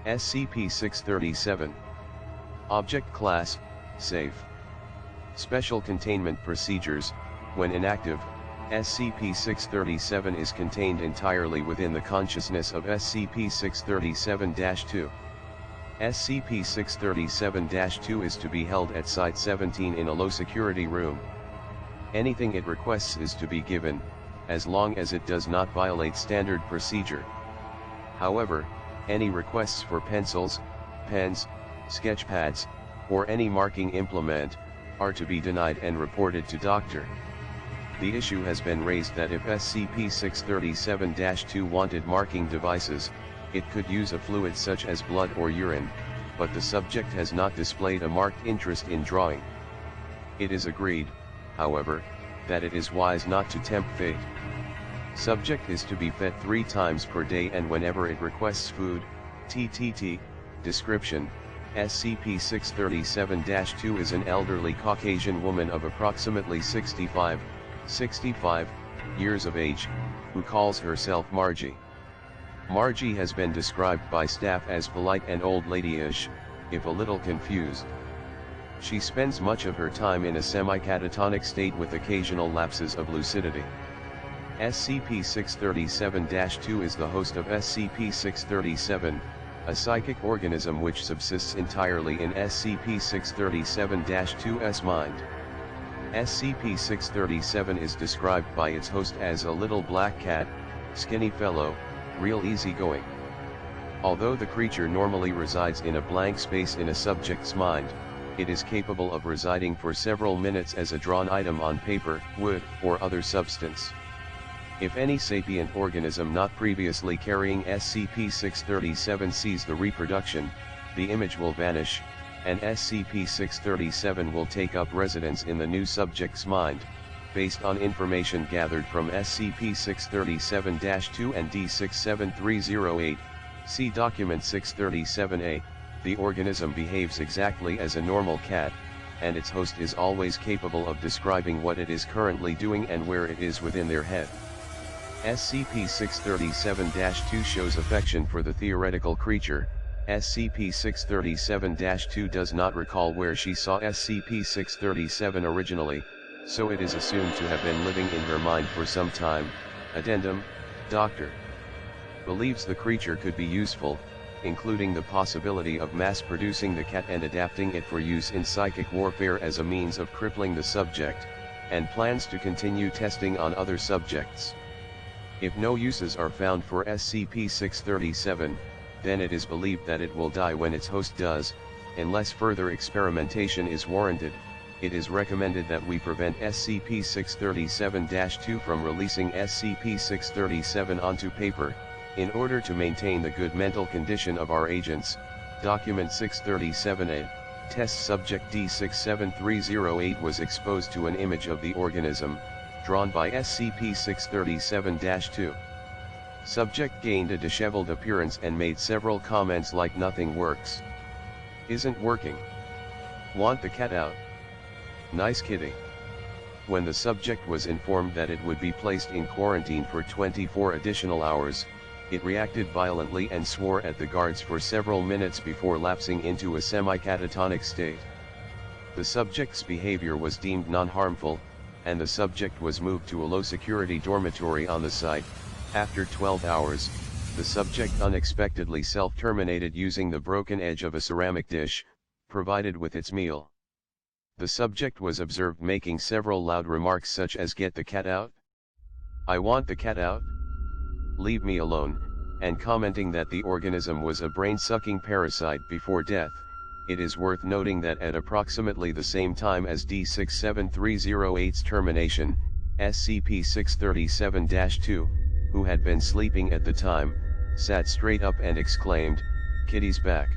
SCP-637. Object Class, Safe. Special Containment Procedures. When inactive, SCP-637 is contained entirely within the consciousness of SCP-637-2. SCP-637-2 is to be held at Site-17 in a low-security room. Anything it requests is to be given, as long as it does not violate standard procedure. However, any requests for pencils, pens, sketch pads, or any marking implement, are to be denied and reported to Dr. The issue has been raised that if SCP-637-2 wanted marking devices, it could use a fluid such as blood or urine, but the subject has not displayed a marked interest in drawing. It is agreed, however, that it is wise not to tempt fate. Subject is to be fed 3 times per day and whenever it requests food. TTT. Description: SCP-637-2 is an elderly Caucasian woman of approximately 65 years of age, who calls herself Margie. Margie has been described by staff as polite and old lady-ish, if a little confused. She spends much of her time in a semi-catatonic state with occasional lapses of lucidity. SCP-637-2 is the host of SCP-637, a psychic organism which subsists entirely in SCP-637-2's mind. SCP-637 is described by its host as a little black cat, skinny fellow, real easygoing. Although the creature normally resides in a blank space in a subject's mind, it is capable of residing for several minutes as a drawn item on paper, wood, or other substance. If any sapient organism not previously carrying SCP-637 sees the reproduction, the image will vanish, and SCP-637 will take up residence in the new subject's mind, based on information gathered from SCP-637-2 and D67308, see Document 637-A. The organism behaves exactly as a normal cat, and its host is always capable of describing what it is currently doing and where it is within their head. SCP-637-2 shows affection for the theoretical creature. SCP-637-2 does not recall where she saw SCP-637 originally, so it is assumed to have been living in her mind for some time. Addendum: Dr. believes the creature could be useful, including the possibility of mass-producing the cat and adapting it for use in psychic warfare as a means of crippling the subject, and plans to continue testing on other subjects. If no uses are found for SCP-637, then it is believed that it will die when its host does. Unless further experimentation is warranted, it is recommended that we prevent SCP-637-2 from releasing SCP-637 onto paper, in order to maintain the good mental condition of our agents. Document 637-A. Test subject D67308 was exposed to an image of the organism, drawn by SCP-637-2. Subject gained a disheveled appearance and made several comments like "nothing works," "isn't working," "want the cat out," "nice kitty." When the subject was informed that it would be placed in quarantine for 24 additional hours, it reacted violently and swore at the guards for several minutes before lapsing into a semi-catatonic state. The subject's behavior was deemed non-harmful, and the subject was moved to a low-security dormitory on the site. After 12 hours, the subject unexpectedly self-terminated using the broken edge of a ceramic dish, provided with its meal. The subject was observed making several loud remarks such as "get the cat out," "I want the cat out," "leave me alone," and commenting that the organism was a brain-sucking parasite before death. It is worth noting that at approximately the same time as D67308's termination, SCP-637-2, who had been sleeping at the time, sat straight up and exclaimed, "Kitty's back."